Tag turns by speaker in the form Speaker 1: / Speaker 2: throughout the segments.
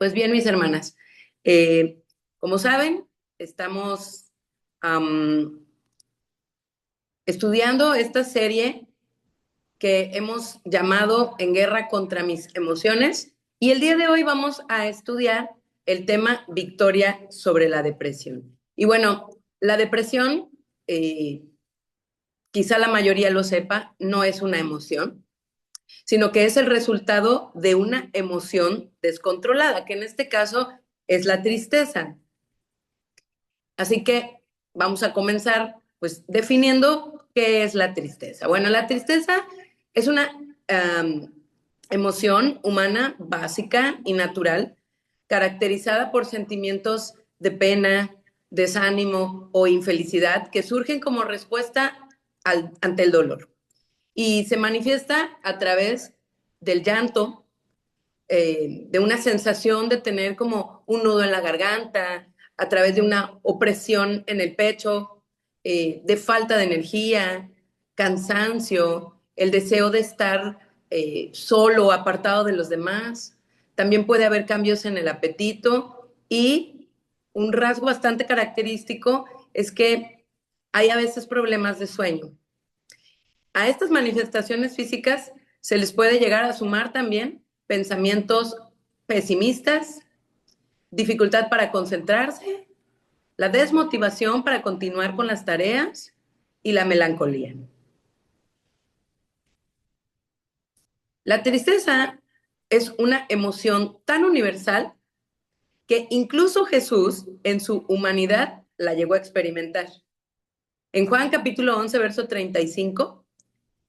Speaker 1: Pues bien, mis hermanas, como saben, estamos estudiando esta serie que hemos llamado En guerra contra mis emociones, y el día de hoy vamos a estudiar el tema victoria sobre la depresión. Y bueno, la depresión, eh, quizá la mayoría lo sepa, no es una emoción, sino que es el resultado de una emoción descontrolada, que en este caso es la tristeza. Así que vamos a comenzar pues definiendo qué es la tristeza. Bueno, la tristeza es una emoción humana básica y natural, caracterizada por sentimientos de pena, desánimo o infelicidad que surgen como respuesta ante el dolor. Y se manifiesta a través del llanto, de una sensación de tener como un nudo en la garganta, a través de una opresión en el pecho, de falta de energía, cansancio, el deseo de estar solo, apartado de los demás. También puede haber cambios en el apetito, y un rasgo bastante característico es que hay a veces problemas de sueño. A estas manifestaciones físicas se les puede llegar a sumar también pensamientos pesimistas, dificultad para concentrarse, la desmotivación para continuar con las tareas y la melancolía. La tristeza es una emoción tan universal que incluso Jesús en su humanidad la llegó a experimentar. En Juan capítulo 11, verso 35,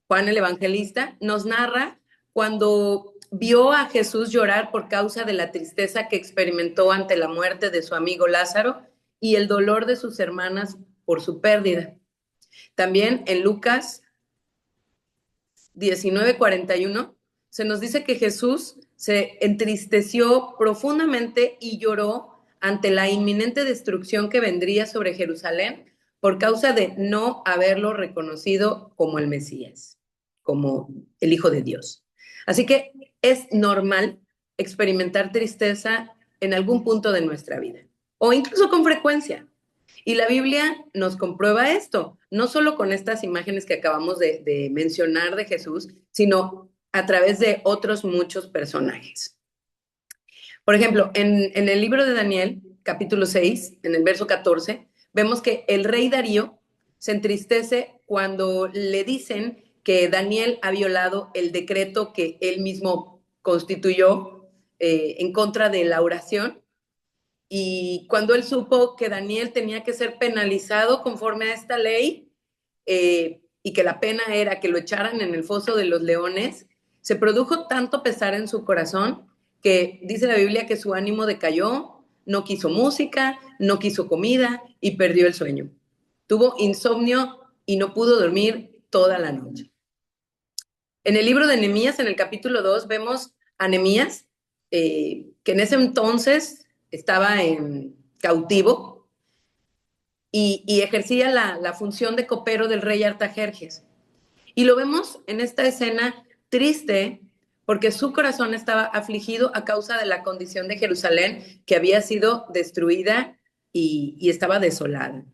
Speaker 1: Juan el Evangelista nos narra cuando vio a Jesús llorar por causa de la tristeza que experimentó ante la muerte de su amigo Lázaro y el dolor de sus hermanas por su pérdida. También en Lucas 19:41 se nos dice que Jesús se entristeció profundamente y lloró ante la inminente destrucción que vendría sobre Jerusalén por causa de no haberlo reconocido como el Mesías, como el Hijo de Dios. Así que es normal experimentar tristeza en algún punto de nuestra vida, o incluso con frecuencia. Y la Biblia nos comprueba esto, no solo con estas imágenes que acabamos de mencionar de Jesús, sino a través de otros muchos personajes. Por ejemplo, en el libro de Daniel, capítulo 6, en el verso 14, vemos que el rey Darío se entristece cuando le dicen que Daniel ha violado el decreto que él mismo constituyó en contra de la oración. Y cuando él supo que Daniel tenía que ser penalizado conforme a esta ley, y que la pena era que lo echaran en el foso de los leones, se produjo tanto pesar en su corazón que dice la Biblia que su ánimo decayó, no quiso música, no quiso comida y perdió el sueño. Tuvo insomnio y no pudo dormir toda la noche. En el libro de Nehemías, en el capítulo 2, vemos a Nehemías, que en ese entonces estaba en cautivo y ejercía la función de copero del rey Artajerjes. Y lo vemos en esta escena triste porque su corazón estaba afligido a causa de la condición de Jerusalén, que había sido destruida y estaba desolada.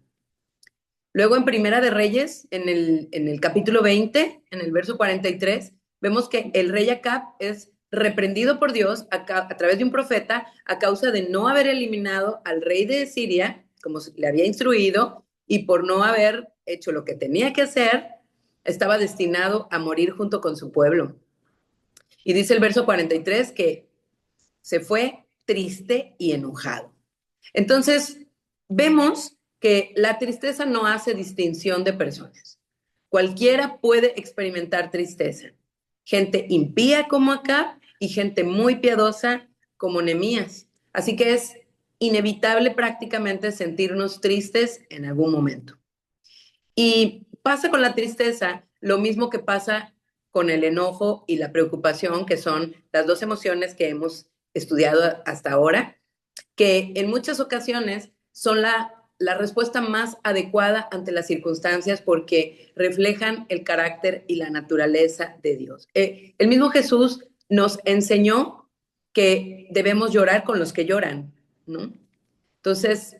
Speaker 1: Luego en Primera de Reyes, en el capítulo 20, en el verso 43, vemos que el rey Acab es reprendido por Dios a través de un profeta a causa de no haber eliminado al rey de Siria, como le había instruido, y por no haber hecho lo que tenía que hacer, estaba destinado a morir junto con su pueblo. Y dice el verso 43 que se fue triste y enojado. Entonces, vemos que la tristeza no hace distinción de personas. Cualquiera puede experimentar tristeza. Gente impía como Acab y gente muy piadosa como Nehemías. Así que es inevitable prácticamente sentirnos tristes en algún momento. Y pasa con la tristeza lo mismo que pasa con el enojo y la preocupación, que son las dos emociones que hemos estudiado hasta ahora, que en muchas ocasiones son la respuesta más adecuada ante las circunstancias porque reflejan el carácter y la naturaleza de Dios. El mismo Jesús nos enseñó que debemos llorar con los que lloran, ¿no? Entonces,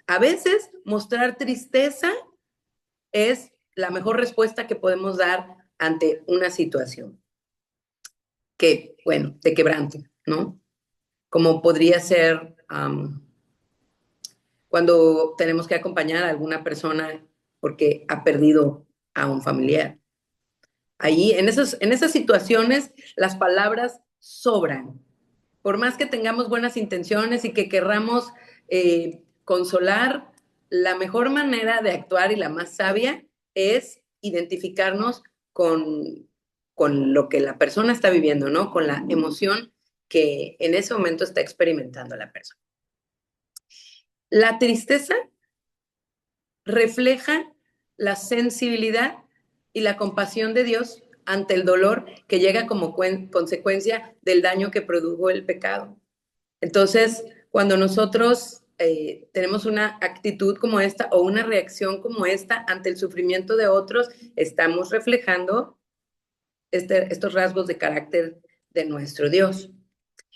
Speaker 1: a veces mostrar tristeza es la mejor respuesta que podemos dar ante una situación que, bueno, de quebranto, ¿no? Como podría ser cuando tenemos que acompañar a alguna persona porque ha perdido a un familiar. Ahí, en esas situaciones, las palabras sobran. Por más que tengamos buenas intenciones y que querramos consolar, la mejor manera de actuar y la más sabia es identificarnos con lo que la persona está viviendo, ¿no? Con la emoción que en ese momento está experimentando la persona. La tristeza refleja la sensibilidad y la compasión de Dios ante el dolor que llega como consecuencia del daño que produjo el pecado. Entonces, cuando nosotros tenemos una actitud como esta o una reacción como esta ante el sufrimiento de otros, estamos reflejando estos rasgos de carácter de nuestro Dios.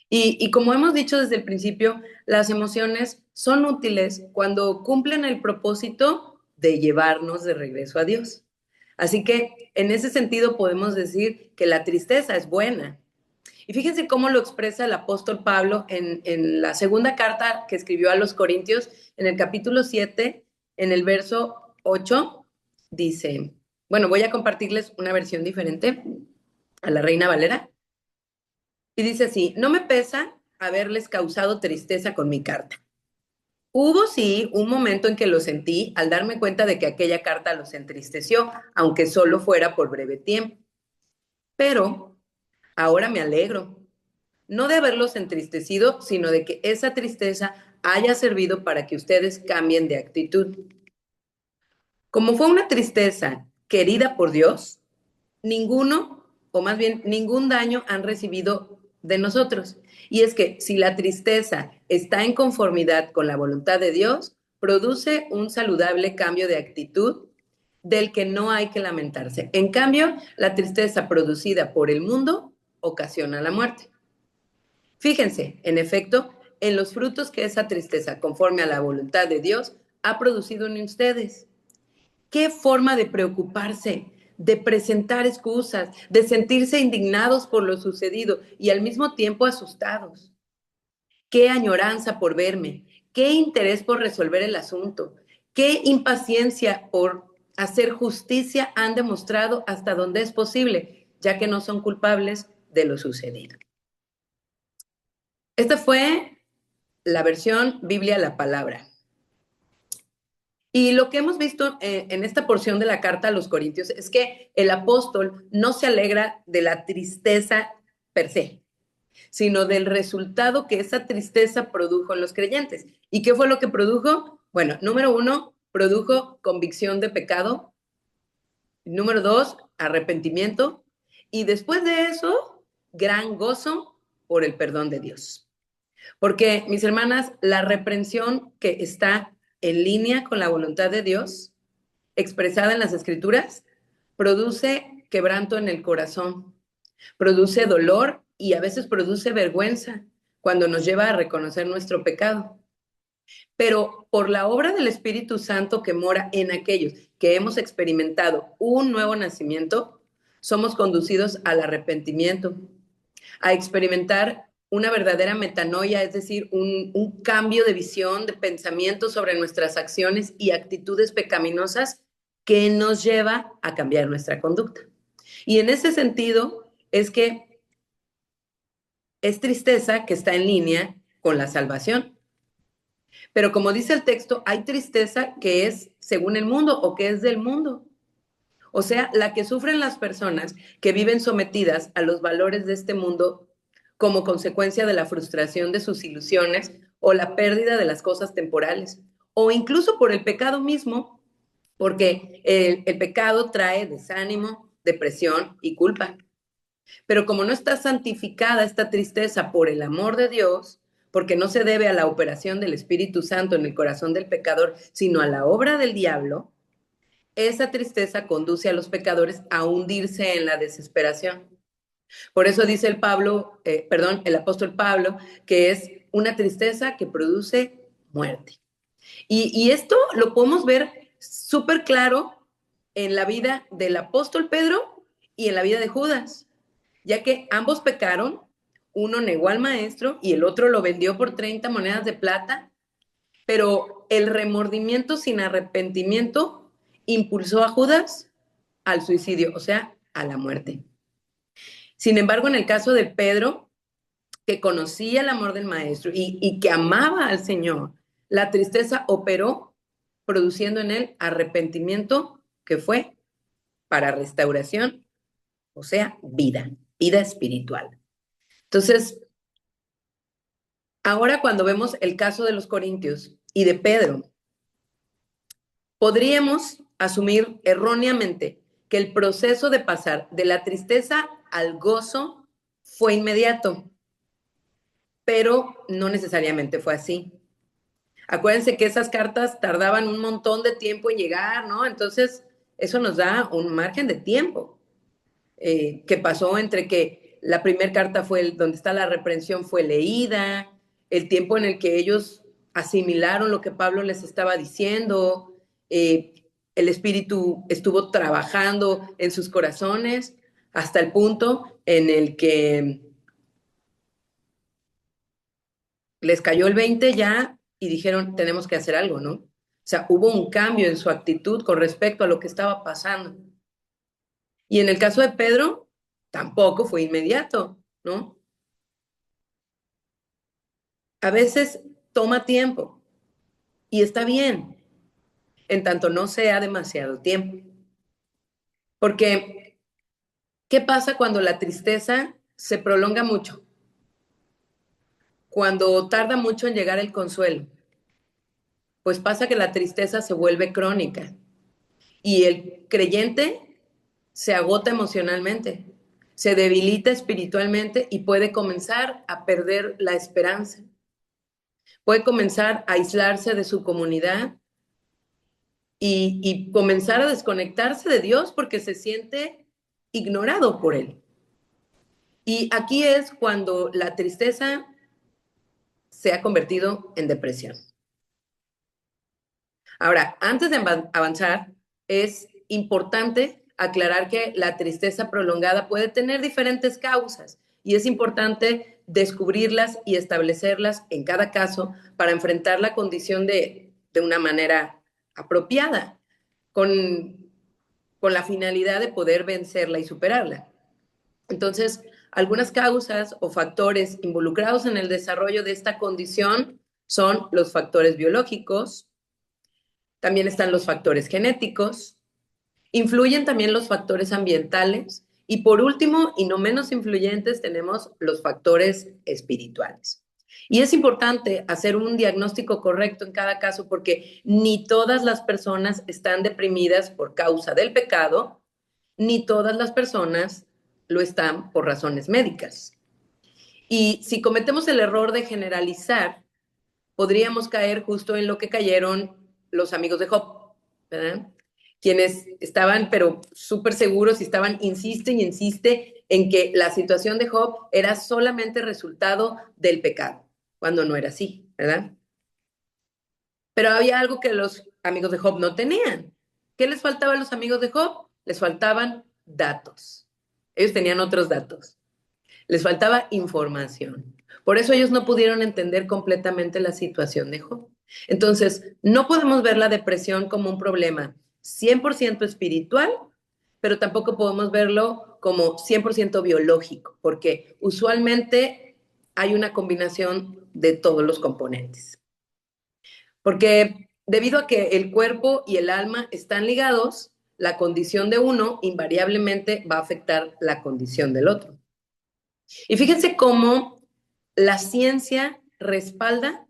Speaker 1: Y como hemos dicho desde el principio, las emociones son útiles cuando cumplen el propósito de llevarnos de regreso a Dios. Así que en ese sentido podemos decir que la tristeza es buena. Y fíjense cómo lo expresa el apóstol Pablo en la segunda carta que escribió a los Corintios, en el capítulo 7, en el verso 8, dice, bueno, voy a compartirles una versión diferente a la Reina Valera. Y dice así, no me pesa haberles causado tristeza con mi carta. Hubo sí un momento en que lo sentí al darme cuenta de que aquella carta los entristeció, aunque solo fuera por breve tiempo. Pero ahora me alegro, no de haberlos entristecido, sino de que esa tristeza haya servido para que ustedes cambien de actitud. Como fue una tristeza querida por Dios, ninguno, o más bien ningún daño han recibido de nosotros. Y es que si la tristeza está en conformidad con la voluntad de Dios, produce un saludable cambio de actitud del que no hay que lamentarse. En cambio, la tristeza producida por el mundo ocasiona la muerte. Fíjense, en efecto, en los frutos que esa tristeza, conforme a la voluntad de Dios, ha producido en ustedes. Qué forma de preocuparse, de presentar excusas, de sentirse indignados por lo sucedido y al mismo tiempo asustados. Qué añoranza por verme, qué interés por resolver el asunto, qué impaciencia por hacer justicia han demostrado hasta donde es posible, ya que no son culpables de lo sucedido. Esta fue la versión Biblia la Palabra. Y lo que hemos visto en esta porción de la carta a los Corintios es que el apóstol no se alegra de la tristeza per se, sino del resultado que esa tristeza produjo en los creyentes. ¿Y qué fue lo que produjo? Bueno, número uno, produjo convicción de pecado. Número dos, arrepentimiento. Y después de eso, gran gozo por el perdón de Dios. Porque, mis hermanas, la reprensión que está en línea con la voluntad de Dios, expresada en las Escrituras, produce quebranto en el corazón, produce dolor y a veces produce vergüenza cuando nos lleva a reconocer nuestro pecado. Pero por la obra del Espíritu Santo que mora en aquellos que hemos experimentado un nuevo nacimiento, somos conducidos al arrepentimiento, a experimentar una verdadera metanoia, es decir, un cambio de visión, de pensamiento sobre nuestras acciones y actitudes pecaminosas que nos lleva a cambiar nuestra conducta. Y en ese sentido es que es tristeza que está en línea con la salvación. Pero como dice el texto, hay tristeza que es según el mundo o que es del mundo. O sea, la que sufren las personas que viven sometidas a los valores de este mundo como consecuencia de la frustración de sus ilusiones o la pérdida de las cosas temporales, o incluso por el pecado mismo, porque el pecado trae desánimo, depresión y culpa. Pero como no está santificada esta tristeza por el amor de Dios, porque no se debe a la operación del Espíritu Santo en el corazón del pecador, sino a la obra del diablo, esa tristeza conduce a los pecadores a hundirse en la desesperación. Por eso dice el apóstol Pablo, que es una tristeza que produce muerte. Y esto lo podemos ver súper claro en la vida del apóstol Pedro y en la vida de Judas, ya que ambos pecaron, uno negó al maestro y el otro lo vendió por 30 monedas de plata, pero el remordimiento sin arrepentimiento impulsó a Judas al suicidio, o sea, a la muerte. Sin embargo, en el caso de Pedro, que conocía el amor del maestro y que amaba al Señor, la tristeza operó produciendo en él arrepentimiento que fue para restauración, o sea, vida espiritual. Entonces, ahora cuando vemos el caso de los corintios y de Pedro, podríamos asumir erróneamente que el proceso de pasar de la tristeza al gozo fue inmediato, pero no necesariamente fue así. Acuérdense que esas cartas tardaban un montón de tiempo en llegar, ¿no? Entonces, eso nos da un margen de tiempo que pasó entre que la primera carta fue donde está la reprensión fue leída, el tiempo en el que ellos asimilaron lo que Pablo les estaba diciendo, el Espíritu estuvo trabajando en sus corazones hasta el punto en el que les cayó el 20 ya y dijeron, tenemos que hacer algo, ¿no? O sea, hubo un cambio en su actitud con respecto a lo que estaba pasando. Y en el caso de Pedro, tampoco fue inmediato, ¿no? A veces toma tiempo y está bien, en tanto no sea demasiado tiempo. Porque, ¿qué pasa cuando la tristeza se prolonga mucho? Cuando tarda mucho en llegar el consuelo, pues pasa que la tristeza se vuelve crónica y el creyente se agota emocionalmente, se debilita espiritualmente y puede comenzar a perder la esperanza. Puede comenzar a aislarse de su comunidad y comenzar a desconectarse de Dios porque se siente ignorado por Él. Y aquí es cuando la tristeza se ha convertido en depresión. Ahora, antes de avanzar, es importante aclarar que la tristeza prolongada puede tener diferentes causas y es importante descubrirlas y establecerlas en cada caso para enfrentar la condición de una manera apropiada, con, con la finalidad de poder vencerla y superarla. Entonces, algunas causas o factores involucrados en el desarrollo de esta condición son los factores biológicos, también están los factores genéticos, influyen también los factores ambientales y por último, y no menos influyentes, tenemos los factores espirituales. Y es importante hacer un diagnóstico correcto en cada caso porque ni todas las personas están deprimidas por causa del pecado, ni todas las personas lo están por razones médicas. Y si cometemos el error de generalizar, podríamos caer justo en lo que cayeron los amigos de Job, ¿verdad? Quienes estaban, pero súper seguros y estaban, insiste y insiste en que la situación de Job era solamente resultado del pecado, cuando no era así, ¿verdad? Pero había algo que los amigos de Job no tenían. ¿Qué les faltaba a los amigos de Job? Les faltaban datos. Ellos tenían otros datos. Les faltaba información. Por eso ellos no pudieron entender completamente la situación de Job. Entonces, no podemos ver la depresión como un problema 100% espiritual, pero tampoco podemos verlo como 100% biológico, porque usualmente hay una combinación de todos los componentes. Porque debido a que el cuerpo y el alma están ligados, la condición de uno invariablemente va a afectar la condición del otro. Y fíjense cómo la ciencia respalda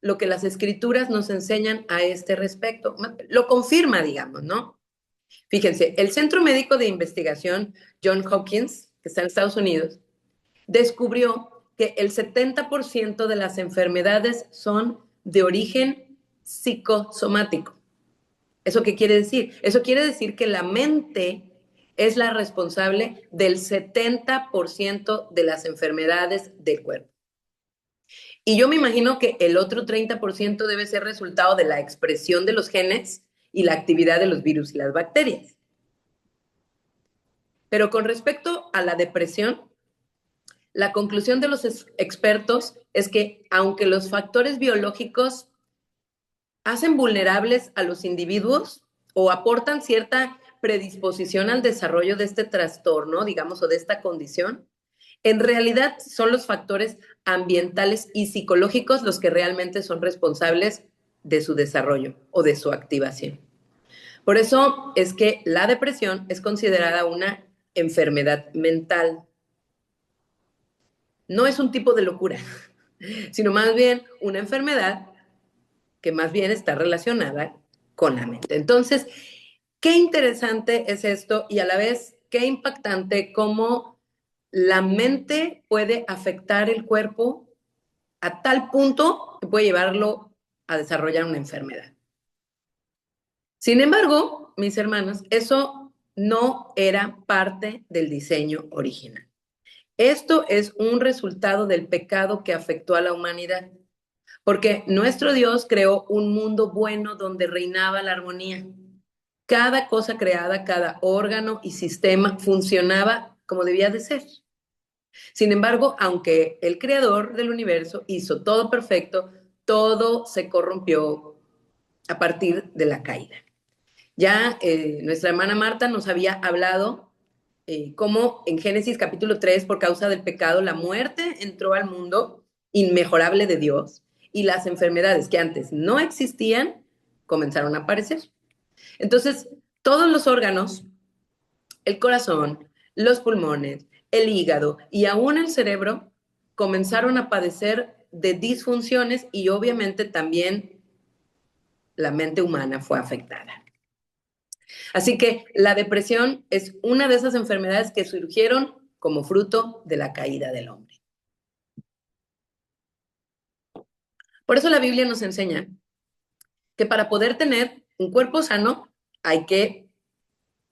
Speaker 1: lo que las escrituras nos enseñan a este respecto. Lo confirma, digamos, ¿no? Fíjense, el Centro Médico de Investigación John Hopkins, que está en Estados Unidos, descubrió que el 70% de las enfermedades son de origen psicosomático. ¿Eso qué quiere decir? Eso quiere decir que la mente es la responsable del 70% de las enfermedades del cuerpo. Y yo me imagino que el otro 30% debe ser resultado de la expresión de los genes y la actividad de los virus y las bacterias. Pero con respecto a la depresión, la conclusión de los expertos es que aunque los factores biológicos hacen vulnerables a los individuos o aportan cierta predisposición al desarrollo de este trastorno, digamos, o de esta condición, en realidad son los factores ambientales y psicológicos los que realmente son responsables de su desarrollo o de su activación. Por eso es que la depresión es considerada una enfermedad mental. No es un tipo de locura, sino más bien una enfermedad que más bien está relacionada con la mente. Entonces, qué interesante es esto y a la vez qué impactante cómo la mente puede afectar el cuerpo a tal punto que puede llevarlo a desarrollar una enfermedad. Sin embargo, mis hermanos, eso no era parte del diseño original. Esto es un resultado del pecado que afectó a la humanidad, porque nuestro Dios creó un mundo bueno donde reinaba la armonía. Cada cosa creada, cada órgano y sistema funcionaba como debía de ser. Sin embargo, aunque el creador del universo hizo todo perfecto, todo se corrompió a partir de la caída. Ya nuestra hermana Marta nos había hablado cómo en Génesis capítulo 3, por causa del pecado, la muerte entró al mundo inmejorable de Dios y las enfermedades que antes no existían comenzaron a aparecer. Entonces, todos los órganos, el corazón, los pulmones, el hígado y aún el cerebro comenzaron a padecer de disfunciones y obviamente también la mente humana fue afectada. Así que la depresión es una de esas enfermedades que surgieron como fruto de la caída del hombre. Por eso la Biblia nos enseña que para poder tener un cuerpo sano hay que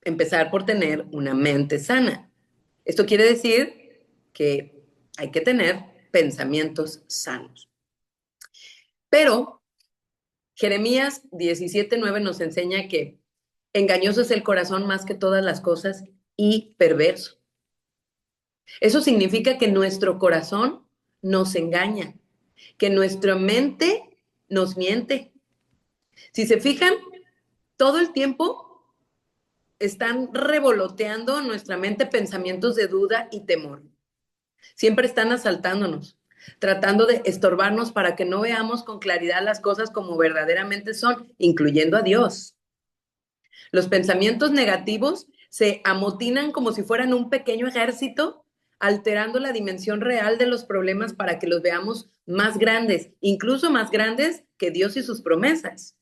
Speaker 1: empezar por tener una mente sana. Esto quiere decir que hay que tener pensamientos sanos. Pero Jeremías 17:9 nos enseña que engañoso es el corazón más que todas las cosas y perverso. Eso significa que nuestro corazón nos engaña, que nuestra mente nos miente. Si se fijan, todo el tiempo están revoloteando en nuestra mente pensamientos de duda y temor. Siempre están asaltándonos, tratando de estorbarnos para que no veamos con claridad las cosas como verdaderamente son, incluyendo a Dios. Los pensamientos negativos se amotinan como si fueran un pequeño ejército, alterando la dimensión real de los problemas para que los veamos más grandes, incluso más grandes que Dios y sus promesas.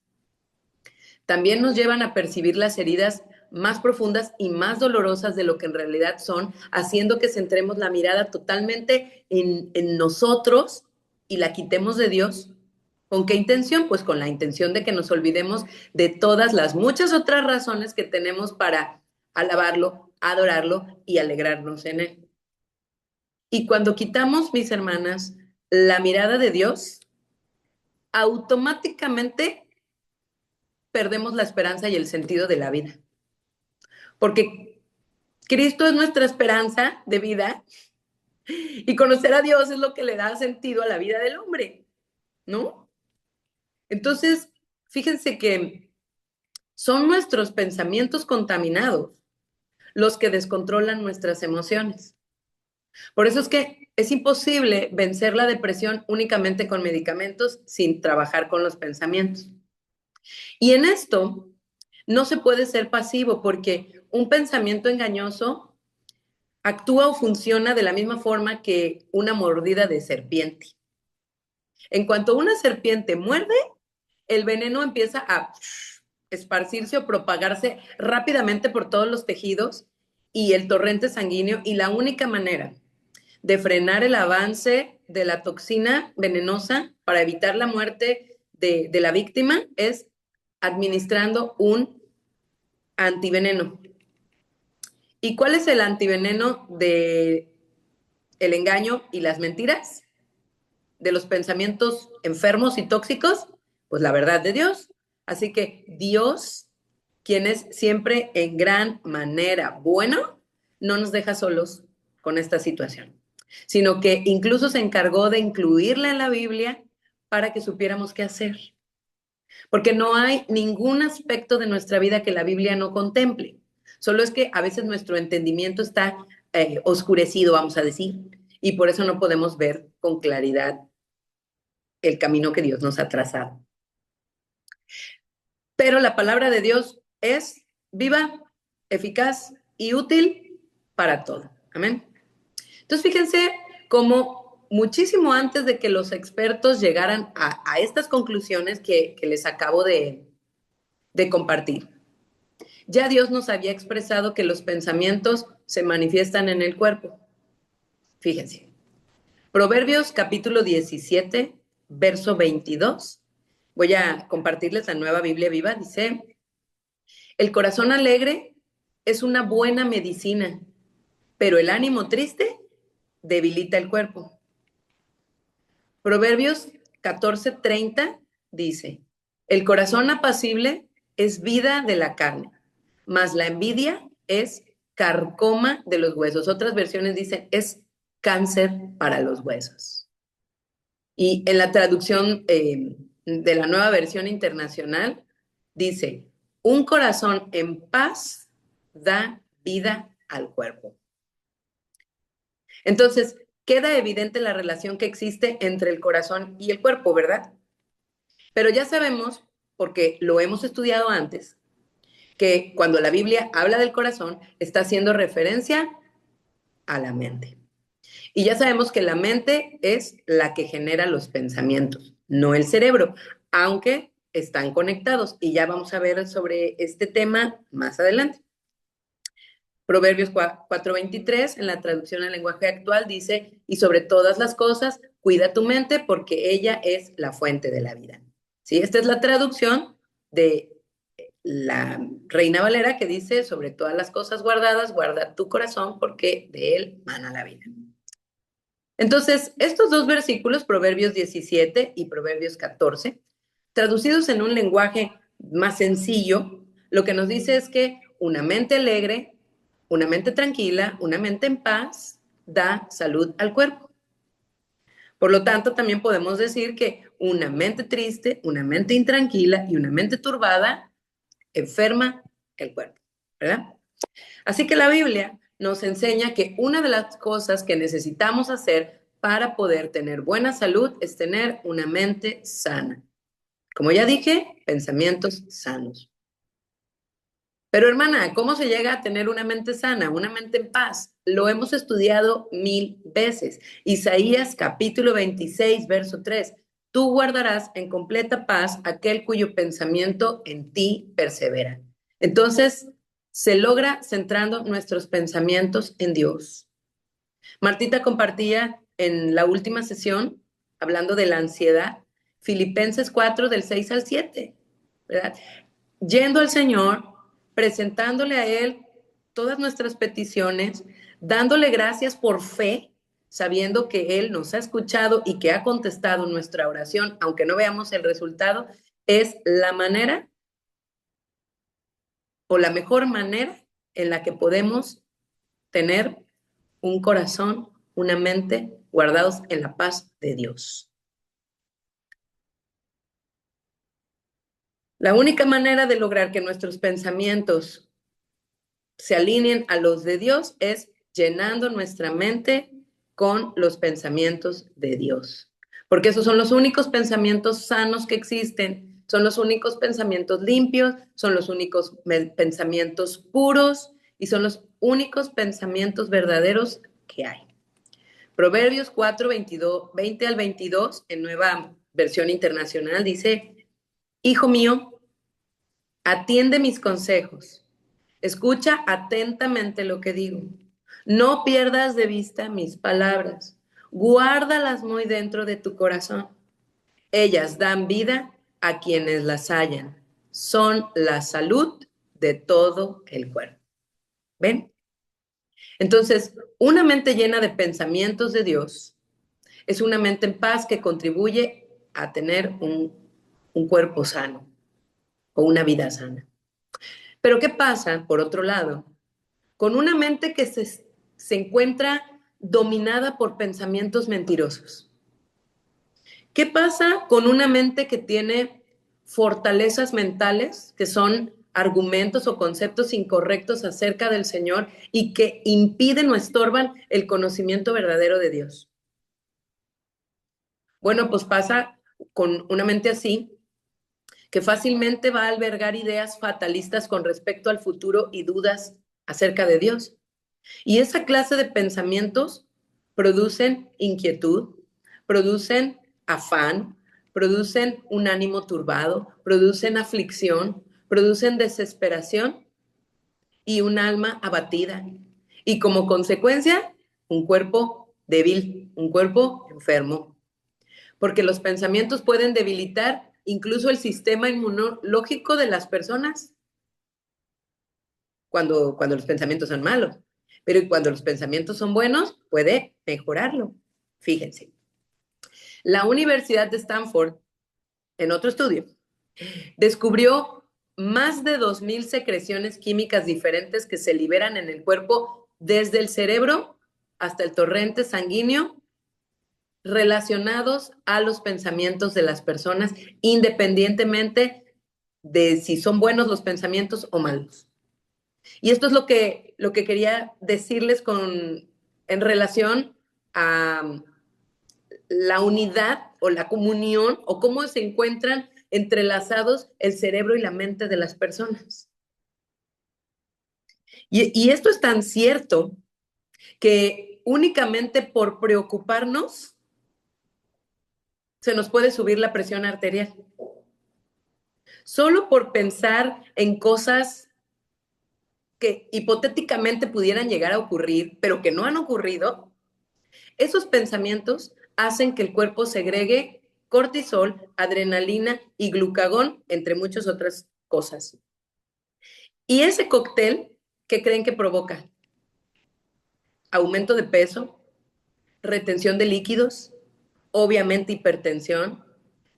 Speaker 1: También nos llevan a percibir las heridas más profundas y más dolorosas de lo que en realidad son, haciendo que centremos la mirada totalmente en nosotros y la quitemos de Dios. ¿Con qué intención? Pues con la intención de que nos olvidemos de todas las muchas otras razones que tenemos para alabarlo, adorarlo y alegrarnos en él. Y cuando quitamos, mis hermanas, la mirada de Dios, automáticamente perdemos la esperanza y el sentido de la vida. Porque Cristo es nuestra esperanza de vida y conocer a Dios es lo que le da sentido a la vida del hombre, ¿no? Entonces, fíjense que son nuestros pensamientos contaminados los que descontrolan nuestras emociones. Por eso es que es imposible vencer la depresión únicamente con medicamentos sin trabajar con los pensamientos. Y en esto no se puede ser pasivo porque un pensamiento engañoso actúa o funciona de la misma forma que una mordida de serpiente. En cuanto una serpiente muerde, el veneno empieza a esparcirse o propagarse rápidamente por todos los tejidos y el torrente sanguíneo, y la única manera de frenar el avance de la toxina venenosa para evitar la muerte de la víctima es administrando un antiveneno. ¿Y cuál es el antiveneno de el engaño y las mentiras? De los pensamientos enfermos y tóxicos, pues la verdad de Dios. Así que Dios, quien es siempre en gran manera bueno, no nos deja solos con esta situación, sino que incluso se encargó de incluirla en la Biblia para que supiéramos qué hacer. Porque no hay ningún aspecto de nuestra vida que la Biblia no contemple. Solo es que a veces nuestro entendimiento está oscurecido, vamos a decir, y por eso no podemos ver con claridad el camino que Dios nos ha trazado. Pero la palabra de Dios es viva, eficaz y útil para todo. Amén. Entonces, fíjense cómo muchísimo antes de que los expertos llegaran a estas conclusiones que les acabo de compartir, ya Dios nos había expresado que los pensamientos se manifiestan en el cuerpo. Fíjense. Proverbios capítulo 17, verso 22. Voy a compartirles la nueva Biblia viva. Dice, el corazón alegre es una buena medicina, pero el ánimo triste debilita el cuerpo. Proverbios 14:30 dice, el corazón apacible es vida de la carne, mas la envidia es carcoma de los huesos. Otras versiones dicen, es cáncer para los huesos. Y en la traducción de la nueva versión internacional dice, un corazón en paz da vida al cuerpo. Entonces, queda evidente la relación que existe entre el corazón y el cuerpo, ¿verdad? Pero ya sabemos, porque lo hemos estudiado antes, que cuando la Biblia habla del corazón, está haciendo referencia a la mente. Y ya sabemos que la mente es la que genera los pensamientos, no el cerebro, aunque están conectados. Y ya vamos a ver sobre este tema más adelante. Proverbios 4:23, en la traducción al lenguaje actual, dice, y sobre todas las cosas, cuida tu mente porque ella es la fuente de la vida. ¿Sí? Esta es la traducción de la Reina Valera que dice, sobre todas las cosas guardadas, guarda tu corazón porque de él mana la vida. Entonces, estos dos versículos, Proverbios 17 y Proverbios 14, traducidos en un lenguaje más sencillo, lo que nos dice es que una mente alegre, una mente tranquila, una mente en paz, da salud al cuerpo. Por lo tanto, también podemos decir que una mente triste, una mente intranquila y una mente turbada enferma el cuerpo, ¿verdad? Así que la Biblia nos enseña que una de las cosas que necesitamos hacer para poder tener buena salud es tener una mente sana. Como ya dije, pensamientos sanos. Pero hermana, ¿cómo se llega a tener una mente sana, una mente en paz? Lo hemos estudiado 1000 veces. Isaías capítulo 26, verso 3. Tú guardarás en completa paz aquel cuyo pensamiento en ti persevera. Entonces, se logra centrando nuestros pensamientos en Dios. Martita compartía en la última sesión, hablando de la ansiedad, Filipenses 4 del 6 al 7, ¿verdad? Yendo al Señor, presentándole a Él todas nuestras peticiones, dándole gracias por fe, sabiendo que Él nos ha escuchado y que ha contestado nuestra oración, aunque no veamos el resultado, es la manera o la mejor manera en la que podemos tener un corazón, una mente guardados en la paz de Dios. La única manera de lograr que nuestros pensamientos se alineen a los de Dios es llenando nuestra mente con los pensamientos de Dios. Porque esos son los únicos pensamientos sanos que existen, son los únicos pensamientos limpios, son los únicos pensamientos puros y son los únicos pensamientos verdaderos que hay. Proverbios 4, 20 al 22, en nueva versión internacional, dice, Hijo mío, atiende mis consejos, escucha atentamente lo que digo, no pierdas de vista mis palabras, guárdalas muy dentro de tu corazón. Ellas dan vida a quienes las hallan, son la salud de todo el cuerpo. ¿Ven? Entonces, una mente llena de pensamientos de Dios es una mente en paz que contribuye a tener un cuerpo sano o una vida sana. Pero ¿qué pasa, por otro lado, con una mente que se encuentra dominada por pensamientos mentirosos? ¿Qué pasa con una mente que tiene fortalezas mentales, que son argumentos o conceptos incorrectos acerca del Señor y que impiden o estorban el conocimiento verdadero de Dios? Bueno, pues pasa con una mente así, que fácilmente va a albergar ideas fatalistas con respecto al futuro y dudas acerca de Dios. Y esa clase de pensamientos producen inquietud, producen afán, producen un ánimo turbado, producen aflicción, producen desesperación y un alma abatida. Y como consecuencia, un cuerpo débil, un cuerpo enfermo. Porque los pensamientos pueden debilitar incluso el sistema inmunológico de las personas cuando los pensamientos son malos. Pero cuando los pensamientos son buenos, puede mejorarlo. Fíjense. La Universidad de Stanford, en otro estudio, descubrió más de 2,000 secreciones químicas diferentes que se liberan en el cuerpo desde el cerebro hasta el torrente sanguíneo relacionados a los pensamientos de las personas, independientemente de si son buenos los pensamientos o malos. Y esto es lo que quería decirles en relación a la unidad o la comunión o cómo se encuentran entrelazados el cerebro y la mente de las personas. Y esto es tan cierto que únicamente por preocuparnos se nos puede subir la presión arterial. Solo por pensar en cosas que hipotéticamente pudieran llegar a ocurrir, pero que no han ocurrido, esos pensamientos hacen que el cuerpo segregue cortisol, adrenalina y glucagón, entre muchas otras cosas. Y ese cóctel, ¿qué creen que provoca? Aumento de peso, retención de líquidos, obviamente hipertensión,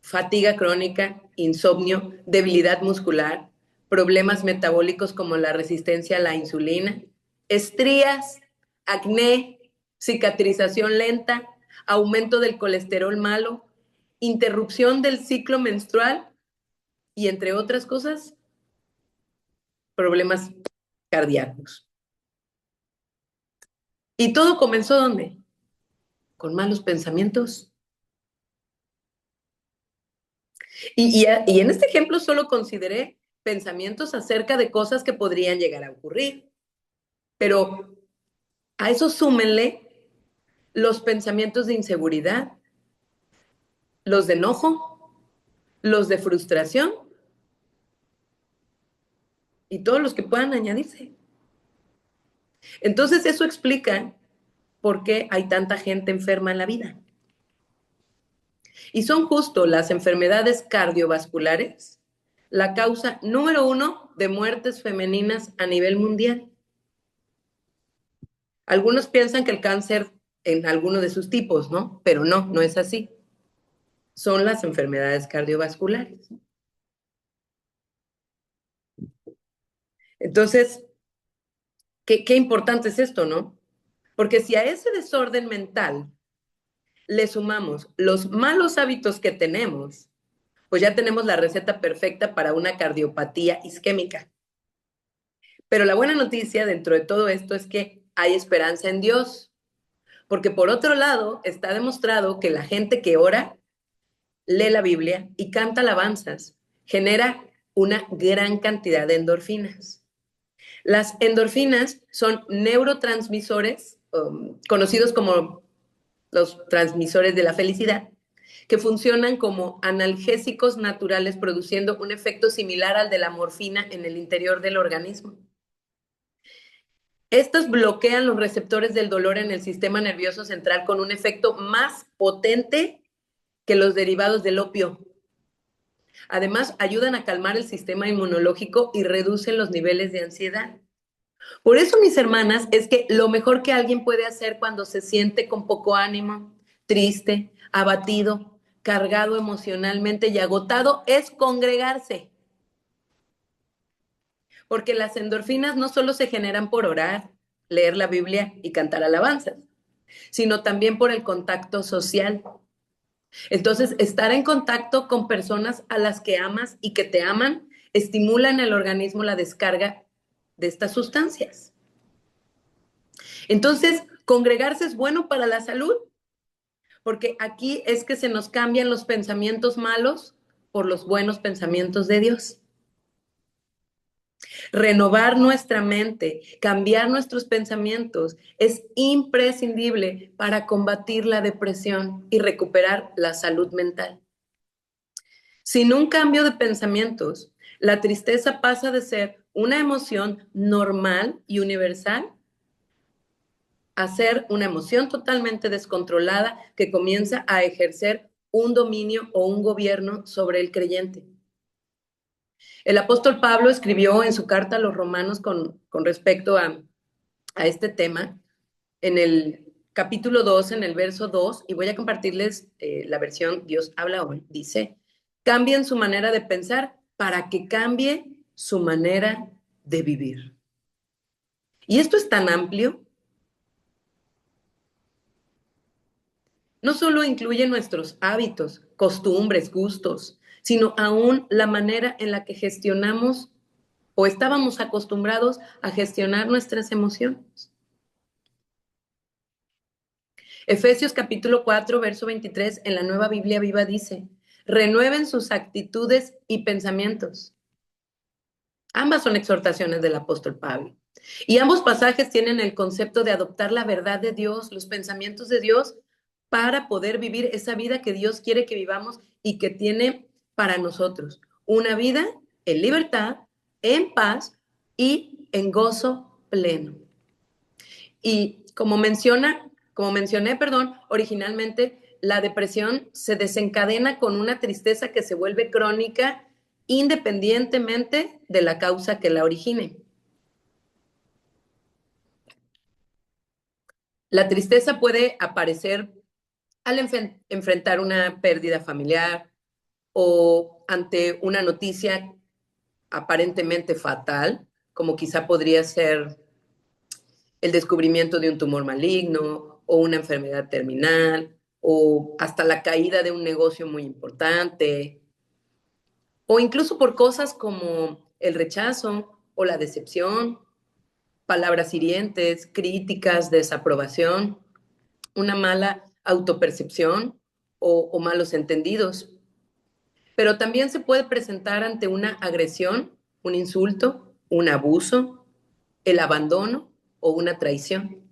Speaker 1: fatiga crónica, insomnio, debilidad muscular, problemas metabólicos como la resistencia a la insulina, estrías, acné, cicatrización lenta, aumento del colesterol malo, interrupción del ciclo menstrual y, entre otras cosas, problemas cardíacos. ¿Y todo comenzó dónde? Con malos pensamientos. Y en este ejemplo solo consideré pensamientos acerca de cosas que podrían llegar a ocurrir. Pero a eso súmenle los pensamientos de inseguridad, los de enojo, los de frustración y todos los que puedan añadirse. Entonces eso explica por qué hay tanta gente enferma en la vida. Y son justo las enfermedades cardiovasculares la causa número 1 de muertes femeninas a nivel mundial. Algunos piensan que el cáncer en alguno de sus tipos, ¿no? Pero no, no es así. Son las enfermedades cardiovasculares. Entonces, qué importante es esto, ¿no? Porque si a ese desorden mental le sumamos los malos hábitos que tenemos, pues ya tenemos la receta perfecta para una cardiopatía isquémica. Pero la buena noticia dentro de todo esto es que hay esperanza en Dios, porque por otro lado está demostrado que la gente que ora, lee la Biblia y canta alabanzas genera una gran cantidad de endorfinas. Las endorfinas son neurotransmisores conocidos como los transmisores de la felicidad, que funcionan como analgésicos naturales, produciendo un efecto similar al de la morfina en el interior del organismo. Estos bloquean los receptores del dolor en el sistema nervioso central con un efecto más potente que los derivados del opio. Además, ayudan a calmar el sistema inmunológico y reducen los niveles de ansiedad. Por eso, mis hermanas, es que lo mejor que alguien puede hacer cuando se siente con poco ánimo, triste, abatido, cargado emocionalmente y agotado es congregarse. Porque las endorfinas no solo se generan por orar, leer la Biblia y cantar alabanzas, sino también por el contacto social. Entonces, estar en contacto con personas a las que amas y que te aman estimula en el organismo la descarga de estas sustancias. Entonces, congregarse es bueno para la salud, porque aquí es que se nos cambian los pensamientos malos por los buenos pensamientos de Dios. Renovar nuestra mente, cambiar nuestros pensamientos es imprescindible para combatir la depresión y recuperar la salud mental. Sin un cambio de pensamientos, la tristeza pasa de ser una emoción normal y universal a ser una emoción totalmente descontrolada que comienza a ejercer un dominio o un gobierno sobre el creyente. El apóstol Pablo escribió en su carta a los romanos con respecto a este tema, en el capítulo 2, en el verso 2, y voy a compartirles la versión Dios habla hoy. Dice, cambien su manera de pensar para que cambie su manera de vivir. Y esto es tan amplio, no solo incluye nuestros hábitos, costumbres, gustos, sino aún la manera en la que gestionamos o estábamos acostumbrados a gestionar nuestras emociones. Efesios capítulo 4, verso 23 en la Nueva Biblia Viva dice, renueven sus actitudes y pensamientos. Ambas son exhortaciones del apóstol Pablo. Y ambos pasajes tienen el concepto de adoptar la verdad de Dios, los pensamientos de Dios, para poder vivir esa vida que Dios quiere que vivamos y que tiene para nosotros. Una vida en libertad, en paz y en gozo pleno. Y como mencioné, originalmente la depresión se desencadena con una tristeza que se vuelve crónica independientemente de la causa que la origine. La tristeza puede aparecer al enfrentar una pérdida familiar o ante una noticia aparentemente fatal, como quizá podría ser el descubrimiento de un tumor maligno o una enfermedad terminal o hasta la caída de un negocio muy importante o incluso por cosas como el rechazo o la decepción, palabras hirientes, críticas, desaprobación, una mala autopercepción o malos entendidos. Pero también se puede presentar ante una agresión, un insulto, un abuso, el abandono o una traición.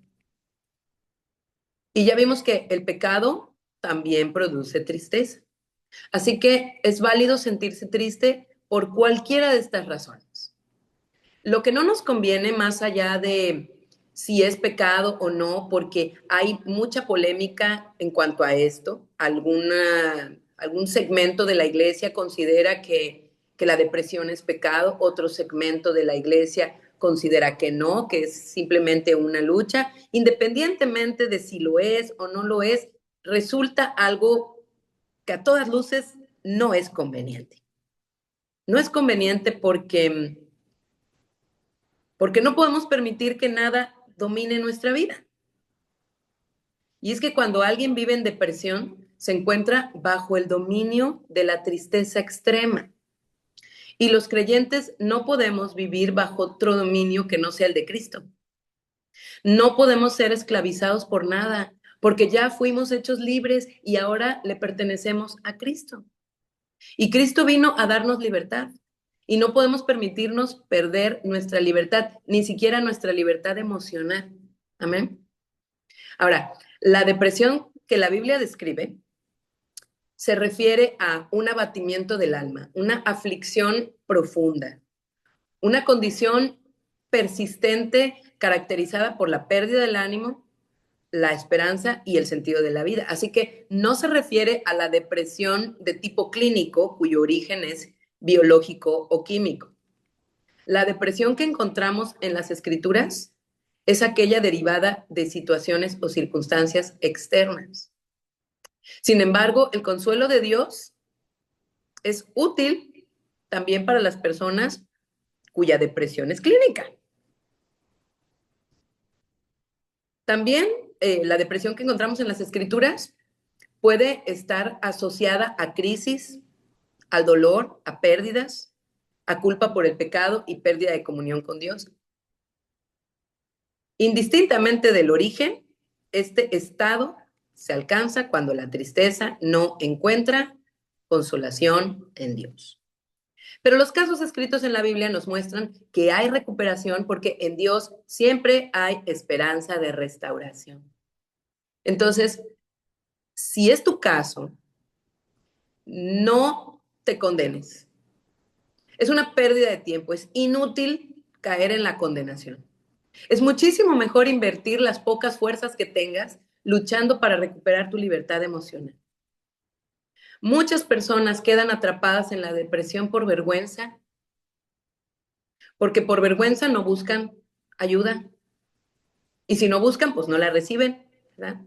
Speaker 1: Y ya vimos que el pecado también produce tristeza. Así que es válido sentirse triste por cualquiera de estas razones. Lo que no nos conviene más allá de si es pecado o no, porque hay mucha polémica en cuanto a esto. Algún segmento de la iglesia considera que la depresión es pecado, otro segmento de la iglesia considera que no, que es simplemente una lucha. Independientemente de si lo es o no lo es, resulta algo que a todas luces no es conveniente. No es conveniente porque no podemos permitir que nada domine nuestra vida. Y es que cuando alguien vive en depresión, se encuentra bajo el dominio de la tristeza extrema. Y los creyentes no podemos vivir bajo otro dominio que no sea el de Cristo. No podemos ser esclavizados por nada, porque ya fuimos hechos libres y ahora le pertenecemos a Cristo. Y Cristo vino a darnos libertad. Y no podemos permitirnos perder nuestra libertad, ni siquiera nuestra libertad emocional. Amén. Ahora, la depresión que la Biblia describe se refiere a un abatimiento del alma, una aflicción profunda, una condición persistente caracterizada por la pérdida del ánimo, la esperanza y el sentido de la vida. Así que no se refiere a la depresión de tipo clínico, cuyo origen es biológico o químico. La depresión que encontramos en las escrituras es aquella derivada de situaciones o circunstancias externas. Sin embargo, el consuelo de Dios es útil también para las personas cuya depresión es clínica. También la depresión que encontramos en las escrituras puede estar asociada a crisis, al dolor, a pérdidas, a culpa por el pecado y pérdida de comunión con Dios. Indistintamente del origen, este estado se alcanza cuando la tristeza no encuentra consolación en Dios. Pero los casos escritos en la Biblia nos muestran que hay recuperación porque en Dios siempre hay esperanza de restauración. Entonces, si es tu caso, no te condenes. Es una pérdida de tiempo, es inútil caer en la condenación. Es muchísimo mejor invertir las pocas fuerzas que tengas luchando para recuperar tu libertad emocional. Muchas personas quedan atrapadas en la depresión por vergüenza, porque por vergüenza no buscan ayuda. Y si no buscan, pues no la reciben, ¿verdad?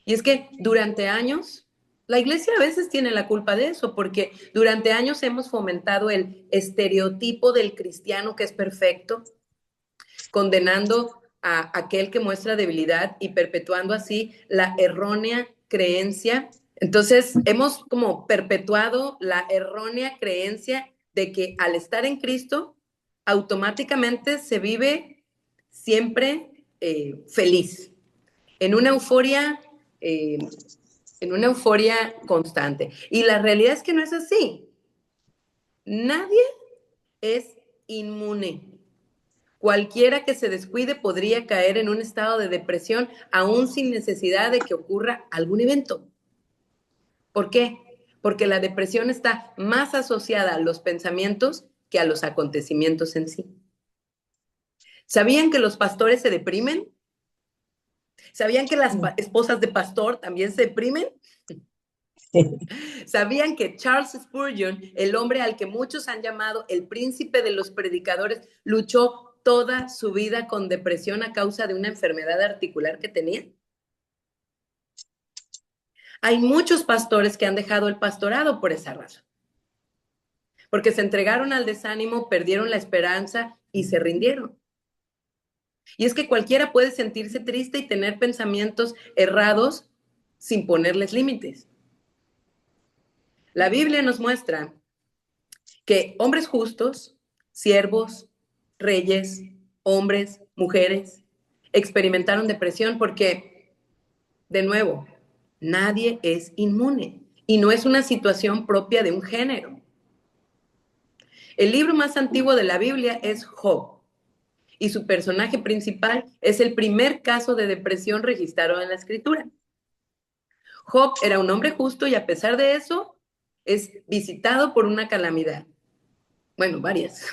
Speaker 1: Y es que durante años, la iglesia a veces tiene la culpa de eso, porque durante años hemos fomentado el estereotipo del cristiano que es perfecto, condenando a aquel que muestra debilidad y perpetuando así la errónea creencia. Entonces, hemos como perpetuado la errónea creencia de que al estar en Cristo, automáticamente se vive siempre feliz, en una euforia, eh, en una euforia constante. Y la realidad es que no es así. Nadie es inmune. Cualquiera que se descuide podría caer en un estado de depresión aún sin necesidad de que ocurra algún evento. ¿Por qué? Porque la depresión está más asociada a los pensamientos que a los acontecimientos en sí. ¿Sabían que los pastores se deprimen? ¿Sabían que las esposas de pastor también se deprimen? ¿Sabían que Charles Spurgeon, el hombre al que muchos han llamado el príncipe de los predicadores, luchó toda su vida con depresión a causa de una enfermedad articular que tenía? Hay muchos pastores que han dejado el pastorado por esa razón, porque se entregaron al desánimo, perdieron la esperanza y se rindieron. Y es que cualquiera puede sentirse triste y tener pensamientos errados sin ponerles límites. La Biblia nos muestra que hombres justos, siervos, reyes, hombres, mujeres, experimentaron depresión porque, de nuevo, nadie es inmune y no es una situación propia de un género. El libro más antiguo de la Biblia es Job y su personaje principal es el primer caso de depresión registrado en la escritura. Job era un hombre justo y a pesar de eso es visitado por una calamidad. Bueno, varias.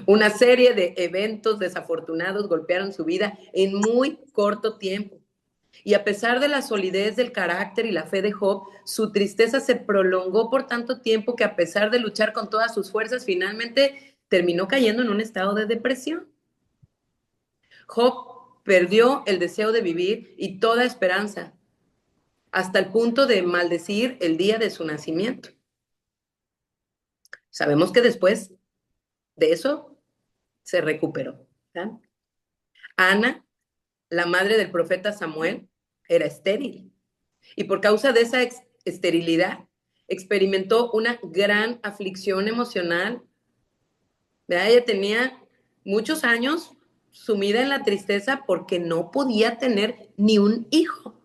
Speaker 1: Una serie de eventos desafortunados golpearon su vida en muy corto tiempo. Y a pesar de la solidez del carácter y la fe de Job, su tristeza se prolongó por tanto tiempo que a pesar de luchar con todas sus fuerzas, finalmente terminó cayendo en un estado de depresión. Job perdió el deseo de vivir y toda esperanza, hasta el punto de maldecir el día de su nacimiento. Sabemos que después de eso se recuperó, ¿verdad? Ana, la madre del profeta Samuel, era estéril y por causa de esa esterilidad experimentó una gran aflicción emocional. Ella tenía muchos años sumida en la tristeza porque no podía tener ni un hijo.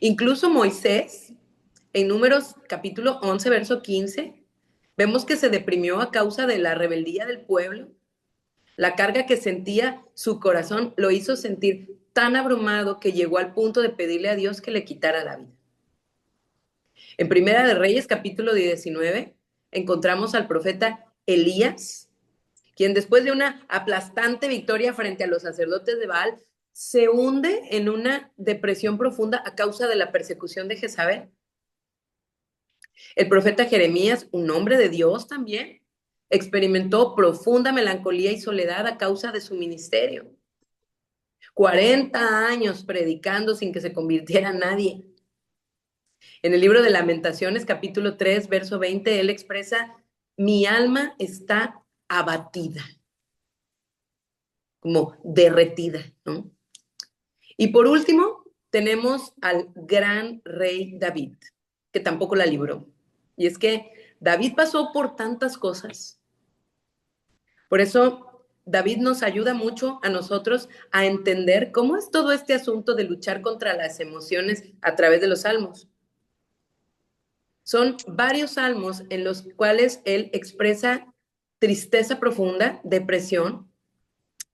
Speaker 1: Incluso Moisés, en Números capítulo 11, verso 15, vemos que se deprimió a causa de la rebeldía del pueblo. La carga que sentía su corazón lo hizo sentir tan abrumado que llegó al punto de pedirle a Dios que le quitara la vida. En Primera de Reyes, capítulo 19, encontramos al profeta Elías, quien después de una aplastante victoria frente a los sacerdotes de Baal, se hunde en una depresión profunda a causa de la persecución de Jezabel. El profeta Jeremías, un hombre de Dios también, experimentó profunda melancolía y soledad a causa de su ministerio. 40 años predicando sin que se convirtiera nadie. En el libro de Lamentaciones, capítulo 3, verso 20, él expresa, mi alma está abatida, como derretida, ¿no? Y por último, tenemos al gran rey David, que tampoco la libró. Y es que David pasó por tantas cosas. Por eso David nos ayuda mucho a nosotros a entender cómo es todo este asunto de luchar contra las emociones a través de los salmos. Son varios salmos en los cuales él expresa tristeza profunda, depresión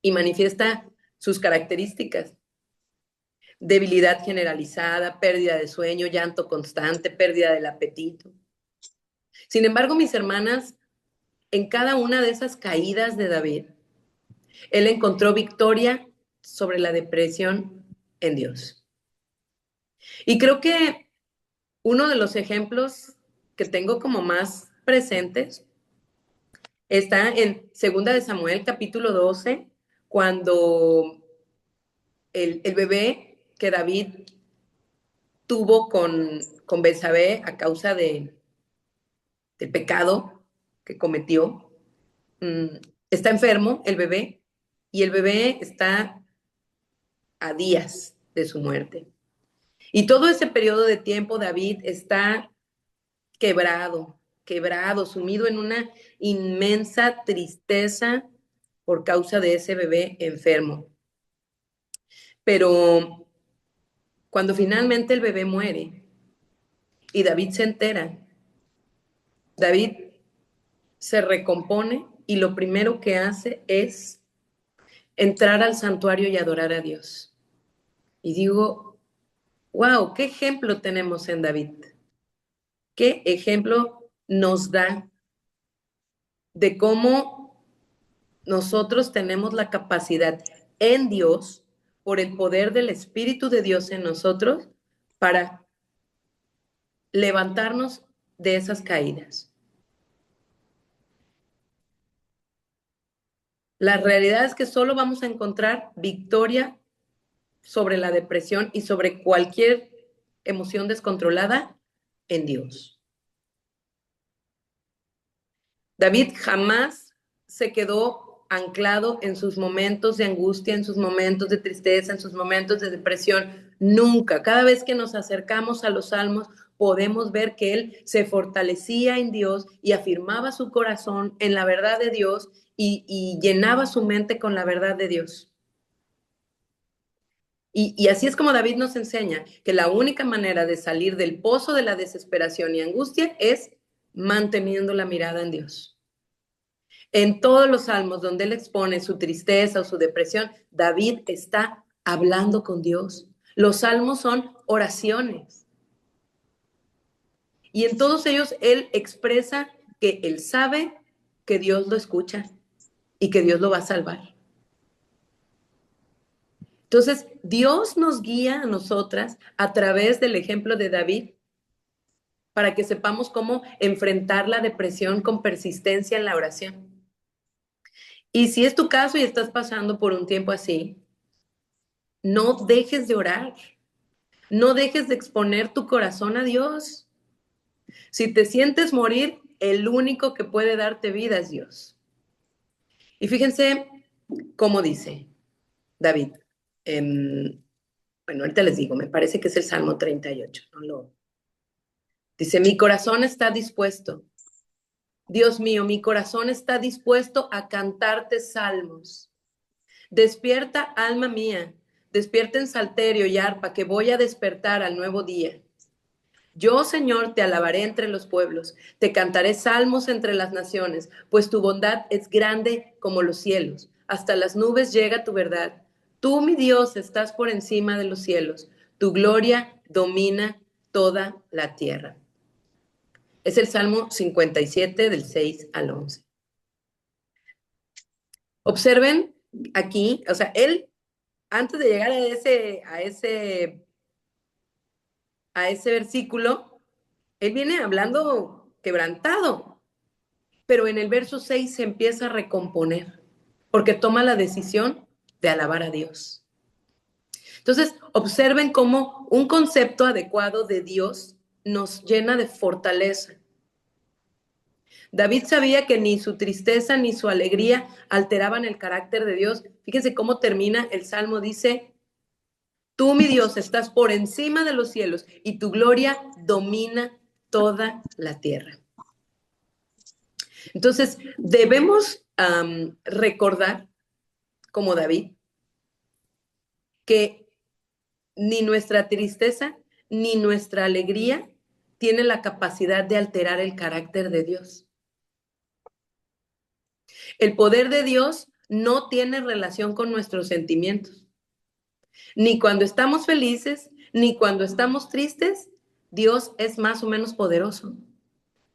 Speaker 1: y manifiesta sus características. Debilidad generalizada, pérdida de sueño, llanto constante, pérdida del apetito. Sin embargo, mis hermanas, en cada una de esas caídas de David, él encontró victoria sobre la depresión en Dios. Y creo que uno de los ejemplos que tengo como más presentes está en 2 Samuel capítulo 12, cuando el bebé que David tuvo con Betsabé a causa del pecado que cometió, está enfermo el bebé y el bebé está a días de su muerte. Y todo ese periodo de tiempo David está quebrado, sumido en una inmensa tristeza por causa de ese bebé enfermo. Pero cuando finalmente el bebé muere y David se entera, David se recompone y lo primero que hace es entrar al santuario y adorar a Dios. Y digo, wow, qué ejemplo tenemos en David. Qué ejemplo nos da de cómo nosotros tenemos la capacidad en Dios, por el poder del Espíritu de Dios en nosotros, para levantarnos de esas caídas. La realidad es que solo vamos a encontrar victoria sobre la depresión y sobre cualquier emoción descontrolada en Dios. David jamás se quedó anclado en sus momentos de angustia, en sus momentos de tristeza, en sus momentos de depresión. Nunca. Cada vez que nos acercamos a los salmos, podemos ver que él se fortalecía en Dios y afirmaba su corazón en la verdad de Dios y llenaba su mente con la verdad de Dios. Y así es como David nos enseña que la única manera de salir del pozo de la desesperación y angustia es manteniendo la mirada en Dios. En todos los salmos donde él expone su tristeza o su depresión, David está hablando con Dios. Los salmos son oraciones. Y en todos ellos él expresa que él sabe que Dios lo escucha y que Dios lo va a salvar. Entonces, Dios nos guía a nosotras a través del ejemplo de David para que sepamos cómo enfrentar la depresión con persistencia en la oración. Y si es tu caso y estás pasando por un tiempo así, no dejes de orar, no dejes de exponer tu corazón a Dios. Si te sientes morir, el único que puede darte vida es Dios. Y fíjense cómo dice David. Bueno, ahorita les digo, me parece que es el Salmo 38. Dice, mi corazón está dispuesto. Dios mío, mi corazón está dispuesto a cantarte salmos. Despierta, alma mía, despierta en salterio y arpa, que voy a despertar al nuevo día. Yo, Señor, te alabaré entre los pueblos, te cantaré salmos entre las naciones, pues tu bondad es grande como los cielos. Hasta las nubes llega tu verdad. Tú, mi Dios, estás por encima de los cielos. Tu gloria domina toda la tierra. Es el Salmo 57 del 6 al 11. Observen aquí, o sea, él, antes de llegar a ese versículo, él viene hablando quebrantado. pero en el verso 6 se empieza a recomponer, porque toma la decisión de alabar a Dios. Entonces, observen cómo un concepto adecuado de Dios nos llena de fortaleza. David sabía que ni su tristeza ni su alegría alteraban el carácter de Dios. Fíjense cómo termina el Salmo, dice: tú, mi Dios, estás por encima de los cielos y tu gloria domina toda la tierra. Entonces, debemos recordar, como David, que ni nuestra tristeza ni nuestra alegría tiene la capacidad de alterar el carácter de Dios. El poder de Dios no tiene relación con nuestros sentimientos. Ni cuando estamos felices, ni cuando estamos tristes, Dios es más o menos poderoso.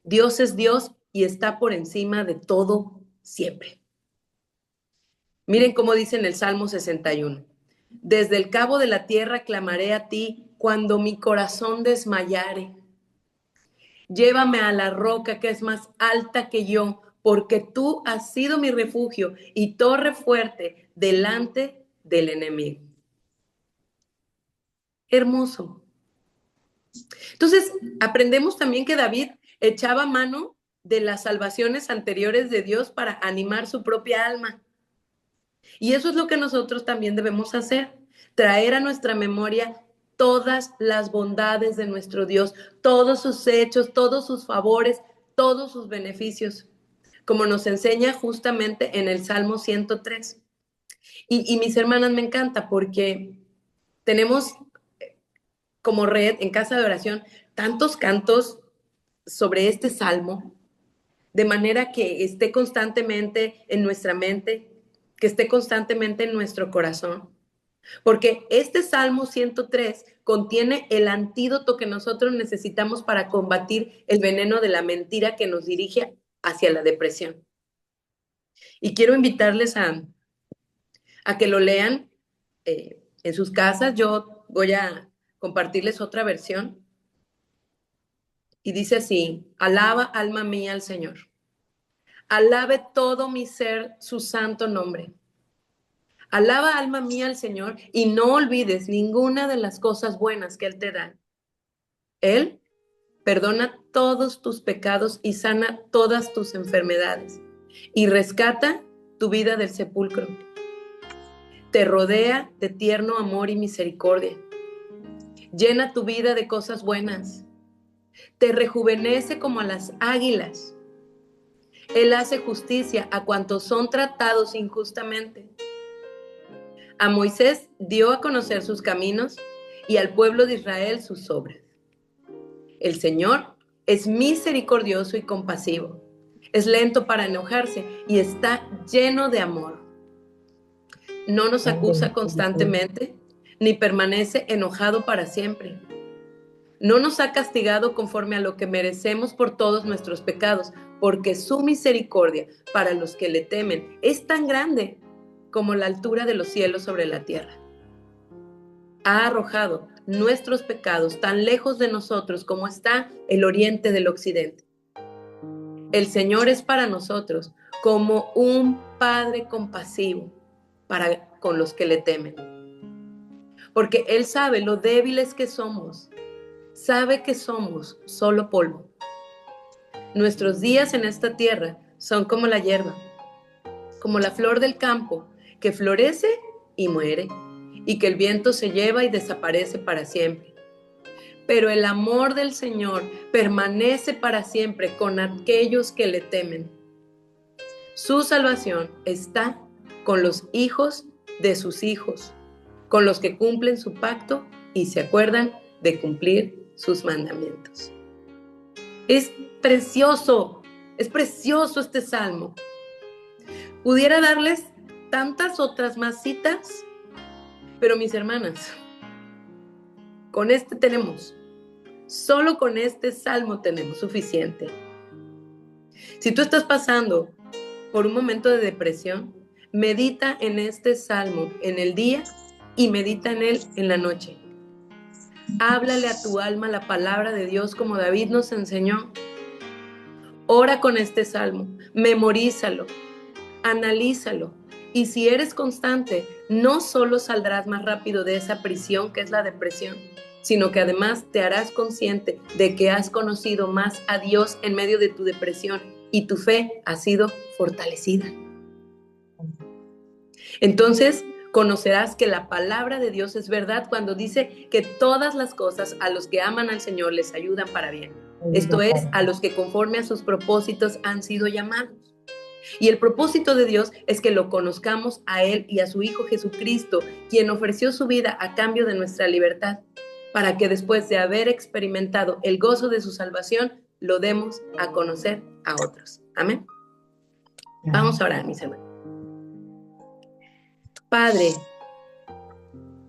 Speaker 1: Dios es Dios y está por encima de todo siempre. Miren cómo dice en el Salmo 61. Desde el cabo de la tierra clamaré a ti cuando mi corazón desmayare. Llévame a la roca que es más alta que yo, porque tú has sido mi refugio y torre fuerte delante del enemigo. Hermoso. Entonces, aprendemos también que David echaba mano de las salvaciones anteriores de Dios para animar su propia alma. Y eso es lo que nosotros también debemos hacer, traer a nuestra memoria todas las bondades de nuestro Dios, todos sus hechos, todos sus favores, todos sus beneficios, como nos enseña justamente en el Salmo 103. Y mis hermanas, me encanta porque tenemos como red en Casa de Oración tantos cantos sobre este salmo, de manera que esté constantemente en nuestra mente, que esté constantemente en nuestro corazón. Porque este Salmo 103 contiene el antídoto que nosotros necesitamos para combatir el veneno de la mentira que nos dirige hacia la depresión. Y quiero invitarles a que lo lean en sus casas. Yo voy a compartirles otra versión. Y dice así: alaba, alma mía, al Señor. Alabe todo mi ser su santo nombre. Alaba, alma mía, al Señor, y no olvides ninguna de las cosas buenas que Él te da. Él perdona todos tus pecados y sana todas tus enfermedades, y rescata tu vida del sepulcro. Te rodea de tierno amor y misericordia. Llena tu vida de cosas buenas. Te rejuvenece como a las águilas. Él hace justicia a cuantos son tratados injustamente. A Moisés dio a conocer sus caminos y al pueblo de Israel sus obras. El Señor es misericordioso y compasivo. Es lento para enojarse y está lleno de amor. No nos acusa constantemente, ni permanece enojado para siempre. No nos ha castigado conforme a lo que merecemos por todos nuestros pecados, porque su misericordia para los que le temen es tan grande como la altura de los cielos sobre la tierra. Ha arrojado nuestros pecados tan lejos de nosotros como está el oriente del occidente. El Señor es para nosotros como un Padre compasivo para con los que le temen. Porque Él sabe lo débiles que somos, sabe que somos solo polvo. Nuestros días en esta tierra son como la hierba, como la flor del campo, que florece y muere, y que el viento se lleva y desaparece para siempre. Pero el amor del Señor permanece para siempre con aquellos que le temen. Su salvación está con los hijos de sus hijos, con los que cumplen su pacto y se acuerdan de cumplir sus mandamientos. Es precioso este salmo. Pudiera darles tantas otras más citas, pero mis hermanas, con este tenemos, solo con este salmo tenemos suficiente. Si tú estás pasando por un momento de depresión, medita en este salmo en el día y medita en él en la noche. Háblale a tu alma la palabra de Dios como David nos enseñó. Ora con este salmo, memorízalo, analízalo. Y si eres constante, no solo saldrás más rápido de esa prisión que es la depresión, sino que además te harás consciente de que has conocido más a Dios en medio de tu depresión y tu fe ha sido fortalecida. Entonces conocerás que la palabra de Dios es verdad cuando dice que todas las cosas a los que aman al Señor les ayudan para bien. Esto es, a los que conforme a sus propósitos han sido llamados. Y el propósito de Dios es que lo conozcamos a Él y a su Hijo Jesucristo, quien ofreció su vida a cambio de nuestra libertad, para que después de haber experimentado el gozo de su salvación, lo demos a conocer a otros. Amén. Vamos a orar, mis hermanos. Padre,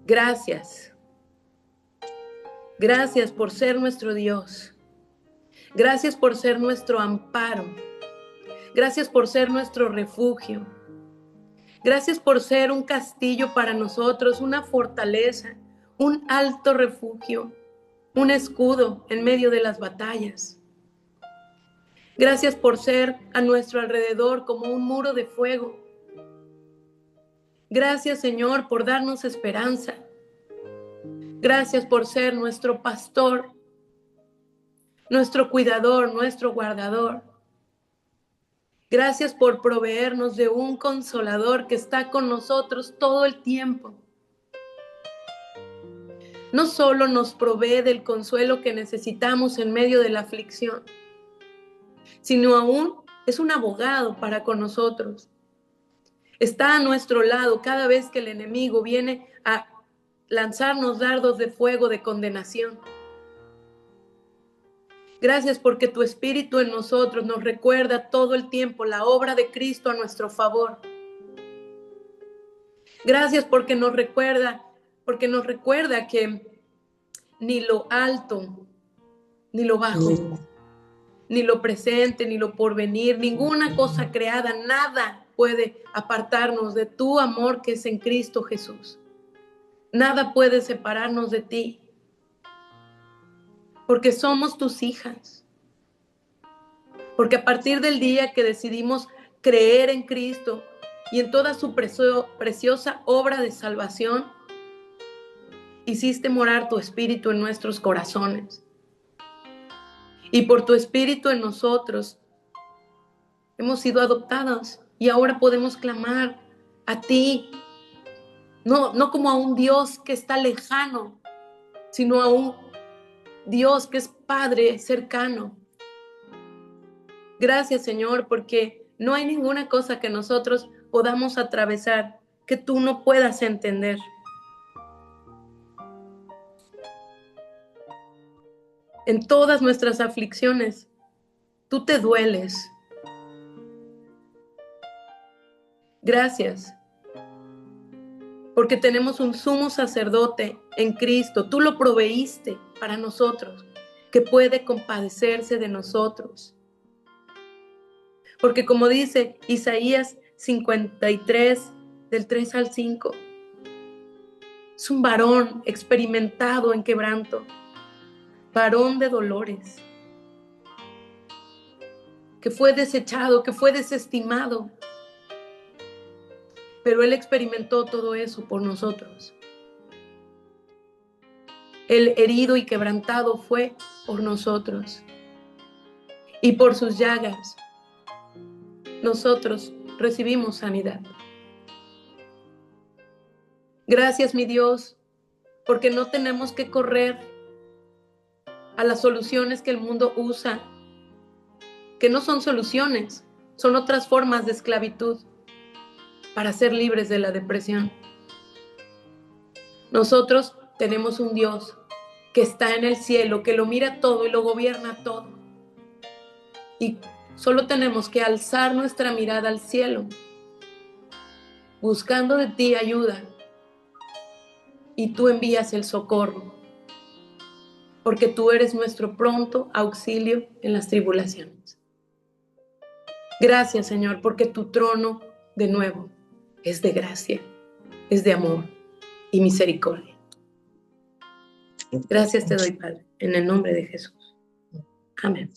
Speaker 1: gracias. Gracias por ser nuestro Dios. Gracias por ser nuestro amparo. Gracias por ser nuestro refugio. Gracias por ser un castillo para nosotros, una fortaleza, un alto refugio, un escudo en medio de las batallas. Gracias por ser a nuestro alrededor como un muro de fuego. Gracias, Señor, por darnos esperanza. Gracias por ser nuestro pastor, nuestro cuidador, nuestro guardador. Gracias por proveernos de un consolador que está con nosotros todo el tiempo. No solo nos provee del consuelo que necesitamos en medio de la aflicción, sino aún es un abogado para con nosotros. Está a nuestro lado cada vez que el enemigo viene a lanzarnos dardos de fuego de condenación. Gracias porque tu Espíritu en nosotros nos recuerda todo el tiempo la obra de Cristo a nuestro favor. Gracias porque nos recuerda que ni lo alto, ni lo bajo, ni lo presente, ni lo porvenir, ninguna cosa creada, nada puede apartarnos de tu amor que es en Cristo Jesús. Nada puede separarnos de ti, porque somos tus hijas. Porque a partir del día que decidimos creer en Cristo y en toda su preciosa obra de salvación, hiciste morar tu Espíritu en nuestros corazones. Y por tu Espíritu en nosotros hemos sido adoptados y ahora podemos clamar a ti, no como a un Dios que está lejano, sino a un Dios que es Padre cercano. Gracias, Señor, porque no hay ninguna cosa que nosotros podamos atravesar que tú no puedas entender. En todas nuestras aflicciones, tú te dueles. Gracias, porque tenemos un sumo sacerdote en Cristo. Tú lo proveíste para nosotros, que puede compadecerse de nosotros. Porque como dice Isaías 53, del 3 al 5, es un varón experimentado en quebranto, varón de dolores, que fue desechado, que fue desestimado. Pero Él experimentó todo eso por nosotros. El herido y quebrantado fue por nosotros. Y por sus llagas, nosotros recibimos sanidad. Gracias, mi Dios, porque no tenemos que correr a las soluciones que el mundo usa, que no son soluciones, son otras formas de esclavitud para ser libres de la depresión. Nosotros tenemos un Dios que está en el cielo, que lo mira todo y lo gobierna todo. Y solo tenemos que alzar nuestra mirada al cielo, buscando de ti ayuda, y tú envías el socorro, porque tú eres nuestro pronto auxilio en las tribulaciones. Gracias, Señor, porque tu trono, de nuevo, es de gracia, es de amor y misericordia. Gracias te doy, Padre, en el nombre de Jesús. Amén.